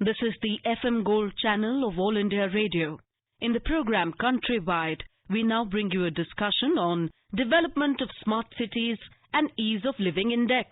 This is the FM Gold channel of All India Radio. In the program Countrywide, we now bring you a discussion on development of smart cities and ease of living index.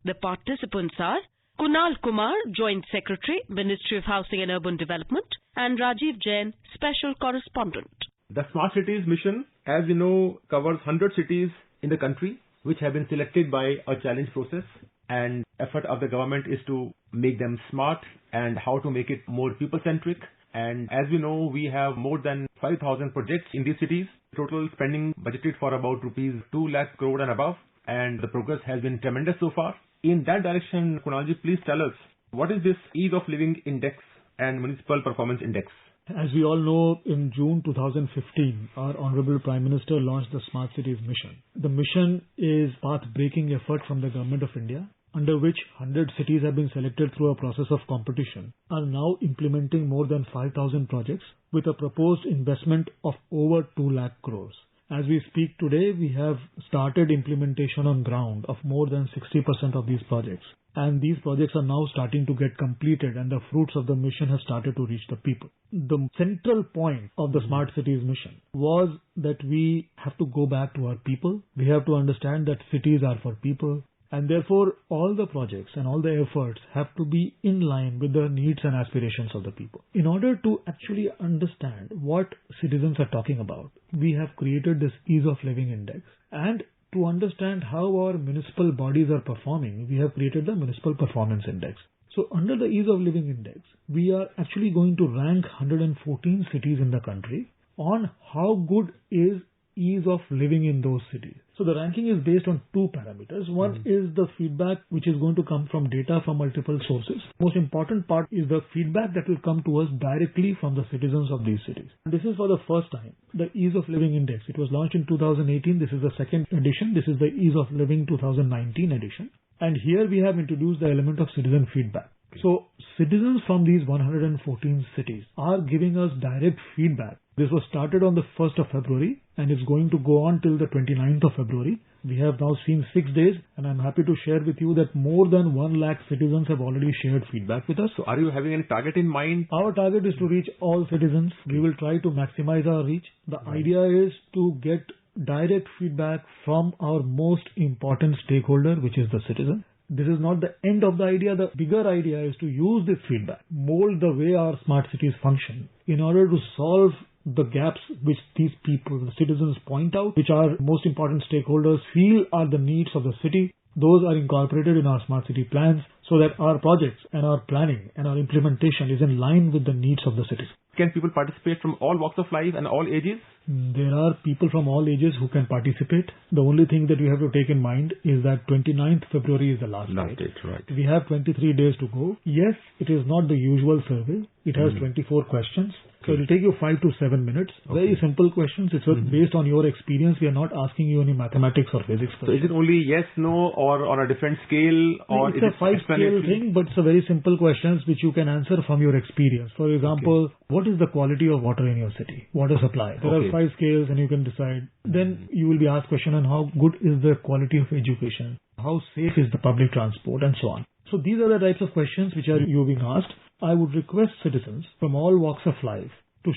The participants are Kunal, Kumar, Joint Secretary, Ministry of Housing and Urban Development, and Rajiv, Jain, Special Correspondent. The Smart Cities mission, as you know, covers 100 cities in the country which have been selected by a challenge process, and effort of the government is to make them smart and how to make it more people-centric. And as we know, we have more than 5,000 projects in these cities, total spending budgeted for about rupees 2 lakh crore and above, and the progress has been tremendous so far. In that direction, Kunalji, please tell us, what is this Ease of Living Index and Municipal Performance Index? As we all know, in June 2015, our Honorable Prime Minister launched the Smart Cities Mission. The mission is a path-breaking effort from the Government of India, under which 100 cities have been selected through a process of competition, are now implementing more than 5,000 projects with a proposed investment of over 2 lakh crores. As we speak today, we have started implementation on ground of more than 60% of these projects. And these projects are now starting to get completed, and the fruits of the mission have started to reach the people. The central point of the Smart Cities mission was that we have to go back to our people. We have to understand that cities are for people. And therefore, all the projects and all the efforts have to be in line with the needs and aspirations of the people. In order to actually understand what citizens are talking about, we have created this Ease of Living Index. And to understand how our municipal bodies are performing, we have created the Municipal Performance Index. So under the Ease of Living Index, we are actually going to rank 114 cities in the country on how good is ease of living in those cities. So the ranking is based on two parameters. One is the feedback which is going to come from data from multiple sources. Most important part is the feedback that will come to us directly from the citizens of these cities. This is for the first time, the Ease of Living Index. It was launched in 2018. This is the second edition. This is the Ease of Living 2019 edition. And here we have introduced the element of citizen feedback. So citizens from these 114 cities are giving us direct feedback. This was started on the 1st of February and it's going to go on till the 29th of February. We have now seen 6 days, and I'm happy to share with you that more than 1 lakh citizens have already shared feedback with us. So are you having any target in mind? Our target is to reach all citizens. We will try to maximize our reach. The idea is to get direct feedback from our most important stakeholder, which is the citizen. This is not the end of the idea. The bigger idea is to use this feedback, mold the way our smart cities function in order to solve the gaps which these people, the citizens, point out, which our most important stakeholders feel are the needs of the city. Those are incorporated in our smart city plans so that our projects and our planning and our implementation is in line with the needs of the cities. Can people participate from all walks of life and all ages? There are people from all ages who can participate. The only thing that we have to take in mind is that 29th February is the last date. Right. We have 23 days to go. Yes, it is not the usual survey. It has 24 questions. So it will take you 5 to 7 minutes. Very simple questions. It's based on your experience. We are not asking you any mathematics or physics questions. So is it only yes, no, or on a different scale? Or it's a 5-scale thing, but it's a very simple questions which you can answer from your experience. For example, what is the quality of water in your city? Water supply. There are 5 scales and you can decide. Then you will be asked question on how good is the quality of education? How safe is the public transport, and so on. So these are the types of questions which are you being asked. I would request citizens from all walks of life to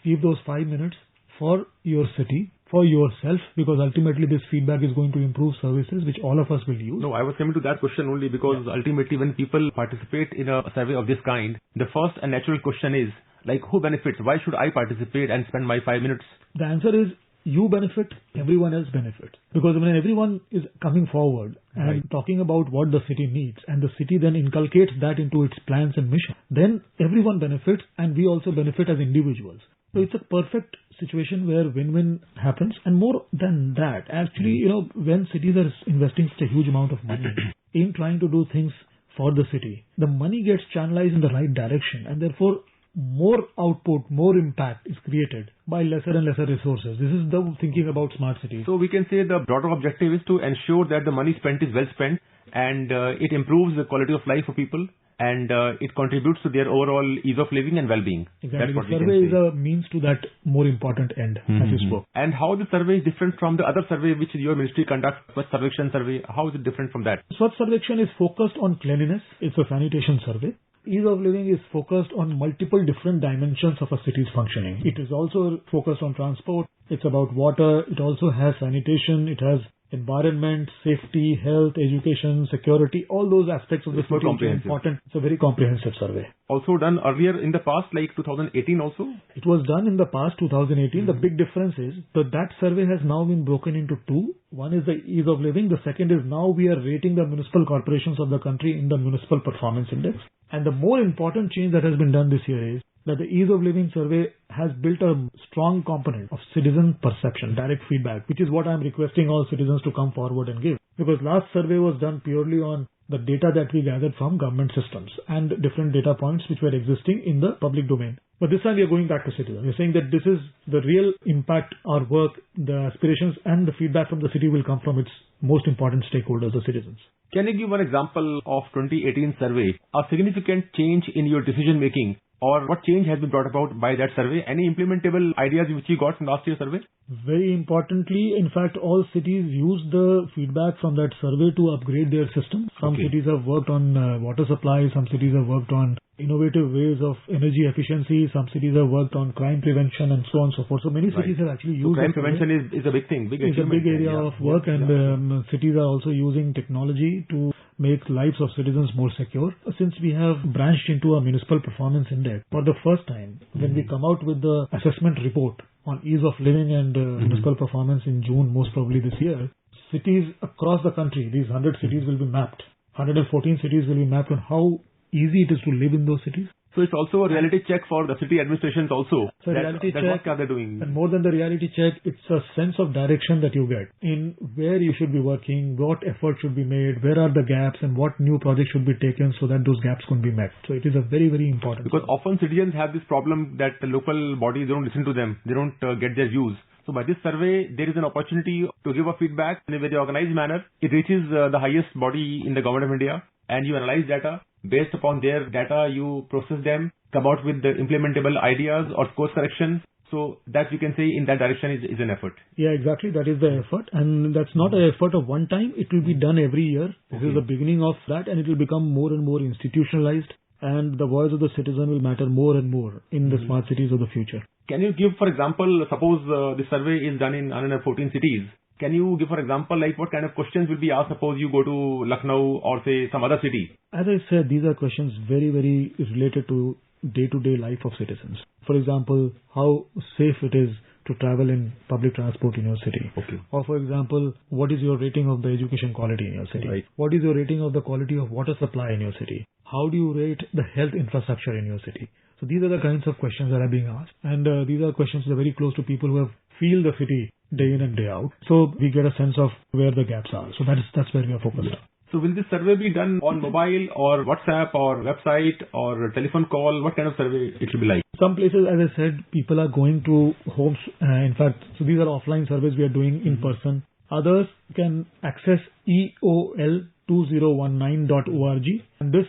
give those 5 minutes for your city, for yourself, because ultimately this feedback is going to improve services which all of us will use. No, I was coming to that question only because ultimately when people participate in a survey of this kind, the first and natural question is, like, who benefits? Why should I participate and spend my 5 minutes? The answer is, you benefit, everyone else benefits. Because when everyone is coming forward and talking about what the city needs, and the city then inculcates that into its plans and mission, then everyone benefits and we also benefit as individuals. So it's a perfect situation where win-win happens. And more than that, actually, when cities are investing such a huge amount of money in trying to do things for the city, the money gets channelized in the right direction, and therefore more output, more impact is created by lesser and lesser resources. This is the thinking about smart cities. So we can say the broader objective is to ensure that the money spent is well spent, and it improves the quality of life for people, and it contributes to their overall ease of living and well-being. Exactly. The survey is a means to that more important end, as you spoke. And how the survey is different from the other survey which your ministry conducts, Swachh Sarvekshan survey, how is it different from that? Swachh Sarvekshan is focused on cleanliness. It's a sanitation survey. Ease of living is focused on multiple different dimensions of a city's functioning. It is also focused on transport. It's about water. It also has sanitation. It has environment, safety, health, education, security, all those aspects of the city are important. It's a very comprehensive survey. Also done earlier in the past, like 2018 also? It was done in the past, 2018. The big difference is that survey has now been broken into two. One is the ease of living. The second is now we are rating the municipal corporations of the country in the Municipal Performance Index. And the more important change that has been done this year is that the ease of living survey has built a strong component of citizen perception, direct feedback, which is what I'm requesting all citizens to come forward and give. Because last survey was done purely on the data that we gathered from government systems and different data points which were existing in the public domain. But this time we are going back to citizens. We're saying that this is the real impact, our work, the aspirations and the feedback from the city will come from its most important stakeholders, the citizens. Can you give one example of 2018 survey, a significant change in your decision making, or what change has been brought about by that survey? Any implementable ideas which you got from last year's survey? Very importantly, in fact, all cities use the feedback from that survey to upgrade their system. Some cities have worked on water supply, some cities have worked on innovative ways of energy efficiency, some cities have worked on crime prevention and so on and so forth. So many cities have actually used crime prevention is a big thing. It's a big area of work and cities are also using technology to make lives of citizens more secure. Since we have branched into a municipal performance index, for the first time, when we come out with the assessment report on ease of living and municipal performance in June, most probably this year, cities across the country, these 100 cities will be mapped. 114 cities will be mapped on how easy it is to live in those cities. So it's also a reality check for the city administrations also. So reality check, what are they doing? And more than the reality check, it's a sense of direction that you get in where you should be working, what effort should be made, where are the gaps and what new projects should be taken so that those gaps can be met. So it is a very, very important. Because often citizens have this problem that the local bodies don't listen to them. They don't get their views. So by this survey, there is an opportunity to give a feedback in a very organized manner. It reaches the highest body in the government of India and you analyze data. Based upon their data, you process them, come out with the implementable ideas or course corrections. So that we can say in that direction is an effort. Yeah, exactly. That is the effort. And that's not an effort of one time. It will be done every year. This is the beginning of that and it will become more and more institutionalized. And the voice of the citizen will matter more and more in the smart cities of the future. Can you give, for example, suppose the survey is done in 114 cities. Can you give, for example, like what kind of questions will be asked? Suppose you go to Lucknow or say some other city. As I said, these are questions very, very related to day-to-day life of citizens. For example, how safe it is to travel in public transport in your city. Or for example, what is your rating of the education quality in your city? What is your rating of the quality of water supply in your city? How do you rate the health infrastructure in your city? So these are the kinds of questions that are being asked. And these are questions that are very close to people who have feel the city day in and day out. So we get a sense of where the gaps are. So that's where we are focused on. So will this survey be done on mobile or WhatsApp or website or telephone call? What kind of survey it will be like? Some places, as I said, people are going to homes. In fact, so these are offline surveys we are doing in person. Others can access eol2019.org. And this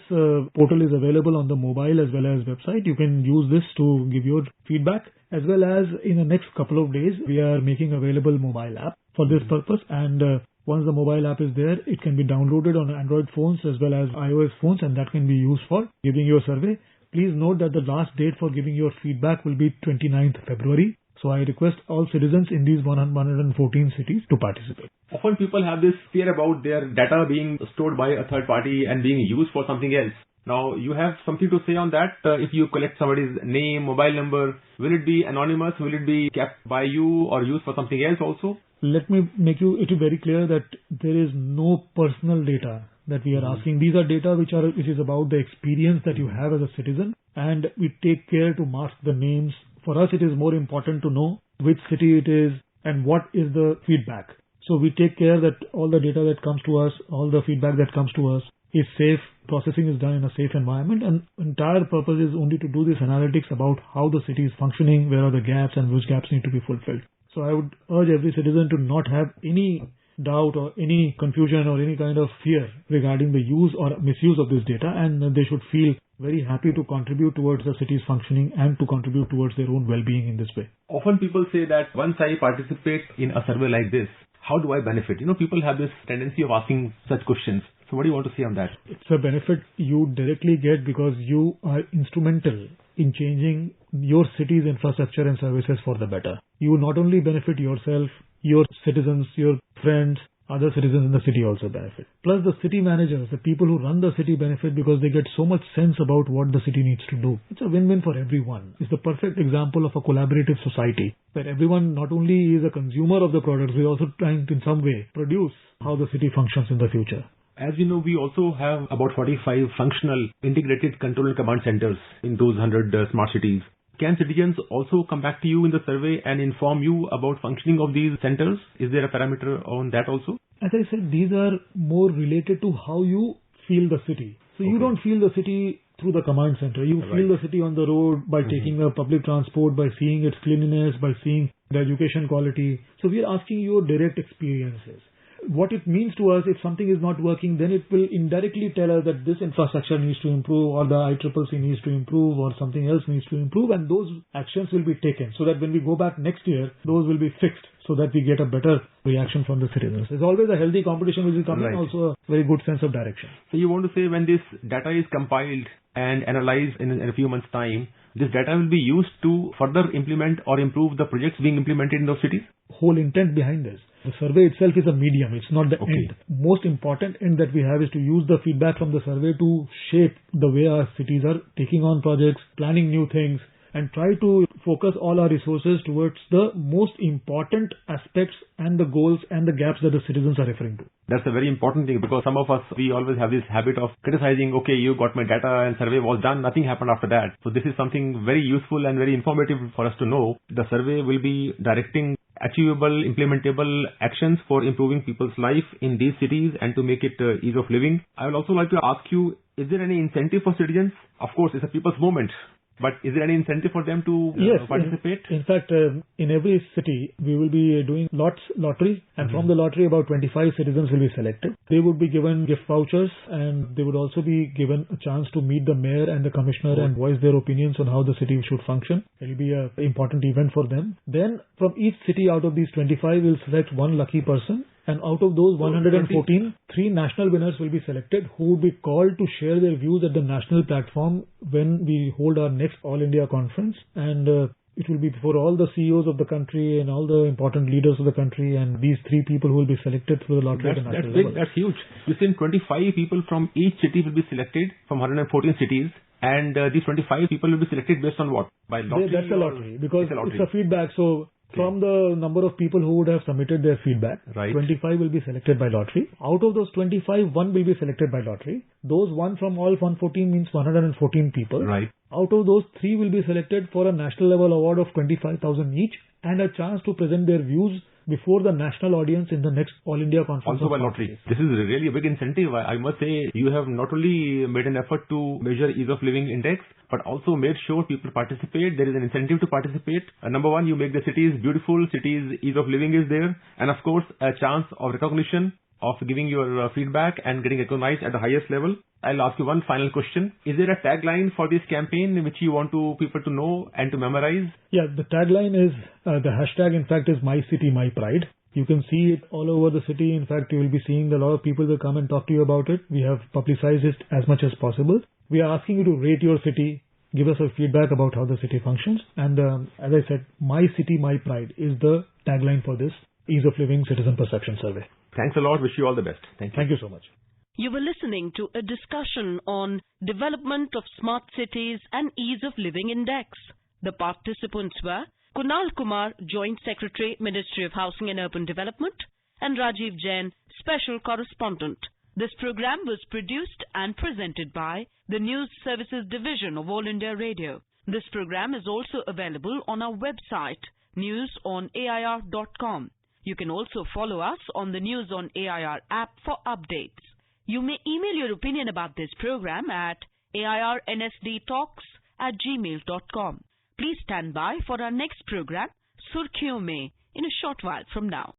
portal is available on the mobile as well as website. You can use this to give your feedback. As well as in the next couple of days, we are making available mobile app for this purpose. And once the mobile app is there, it can be downloaded on Android phones as well as iOS phones, and that can be used for giving your survey. Please note that the last date for giving your feedback will be 29th February. So I request all citizens in these 114 cities to participate. Often people have this fear about their data being stored by a third party and being used for something else. Now, you have something to say on that? If you collect somebody's name, mobile number, will it be anonymous? Will it be kept by you or used for something else also? Let me make it very clear that there is no personal data that we are asking. These are data which is about the experience that you have as a citizen, and we take care to mask the names. For us, it is more important to know which city it is and what is the feedback. So we take care that all the data that comes to us, all the feedback that comes to us is safe. Processing is done in a safe environment, and entire purpose is only to do this analytics about how the city is functioning, where are the gaps and which gaps need to be fulfilled. So I would urge every citizen to not have any doubt or any confusion or any kind of fear regarding the use or misuse of this data, and they should feel very happy to contribute towards the city's functioning and to contribute towards their own well-being in this way. Often people say that once I participate in a survey like this, how do I benefit? People have this tendency of asking such questions. So what do you want to say on that? It's a benefit you directly get because you are instrumental in changing your city's infrastructure and services for the better. You not only benefit yourself, your citizens, your friends, other citizens in the city also benefit. Plus the city managers, the people who run the city benefit because they get so much sense about what the city needs to do. It's a win-win for everyone. It's the perfect example of a collaborative society where everyone not only is a consumer of the products, we're also trying to in some way produce how the city functions in the future. As you know, we also have about 45 functional integrated control and command centers in those 100 smart cities. Can citizens also come back to you in the survey and inform you about functioning of these centers? Is there a parameter on that also? As I said, these are more related to how you feel the city. So you don't feel the city through the command center. You feel the city on the road by taking a public transport, by seeing its cleanliness, by seeing the education quality. So we are asking your direct experiences. What it means to us, if something is not working, then it will indirectly tell us that this infrastructure needs to improve or the ICCC needs to improve or something else needs to improve, and those actions will be taken so that when we go back next year, those will be fixed so that we get a better reaction from the citizens. There's always a healthy competition which is coming, also a very good sense of direction. So you want to say when this data is compiled and analyzed in a few months' time, this data will be used to further implement or improve the projects being implemented in those cities? Whole intent behind this. The survey itself is a medium, it's not the end. Most important end that we have is to use the feedback from the survey to shape the way our cities are taking on projects, planning new things, and try to focus all our resources towards the most important aspects and the goals and the gaps that the citizens are referring to. That's a very important thing because some of us, we always have this habit of criticizing, okay, you got my data and survey was done, nothing happened after that. So this is something very useful and very informative for us to know. The survey will be directing achievable, implementable actions for improving people's life in these cities and to make it ease of living. I would also like to ask you, is there any incentive for citizens? Of course, it's a people's movement. But is there any incentive for them to participate? In fact, in every city, we will be doing lottery, and from the lottery, about 25 citizens will be selected. They would be given gift vouchers, and they would also be given a chance to meet the mayor and the commissioner and voice their opinions on how the city should function. It will be an important event for them. Then, from each city out of these 25, we'll select one lucky person. And out of those 114, 3 national winners will be selected who will be called to share their views at the national platform when we hold our next All India conference. And it will be for all the CEOs of the country and all the important leaders of the country, and these 3 people who will be selected through the lottery at the national level. That's huge. You think 25 people from each city will be selected from 114 cities. And these 25 people will be selected based on what? By lottery? That's a lottery because it's a feedback. So from the number of people who would have submitted their feedback, 25 will be selected by lottery. Out of those 25, 1 will be selected by lottery. Those 1 from all 114 means 114 people. Out of those, 3 will be selected for a national level award of 25,000 each and a chance to present their views before the national audience in the next All India conference. Also by lottery. This is really a big incentive. I must say you have not only made an effort to measure ease of living index, but also made sure people participate. There is an incentive to participate. Number one, you make the cities beautiful, cities ease of living is there. And of course, a chance of recognition of giving your feedback and getting recognized at the highest level. I'll ask you one final question. Is there a tagline for this campaign which you want people to know and to memorize? Yeah, the tagline is, the hashtag in fact is My City, My Pride. You can see it all over the city. In fact, you will be seeing a lot of people will come and talk to you about it. We have publicized it as much as possible. We are asking you to rate your city, give us a feedback about how the city functions. And as I said, My City, My Pride is the tagline for this Ease of Living Citizen Perception Survey. Thanks a lot. Wish you all the best. Thank you. Thank you so much. You were listening to a discussion on Development of Smart Cities and Ease of Living Index. The participants were Kunal Kumar, Joint Secretary, Ministry of Housing and Urban Development, and Rajiv Jain, Special Correspondent. This program was produced and presented by the News Services Division of All India Radio. This program is also available on our website, newsonair.com. You can also follow us on the News on AIR app for updates. You may email your opinion about this program at airnsdtalks@gmail.com. Please stand by for our next program, Surkhiyon Mein, in a short while from now.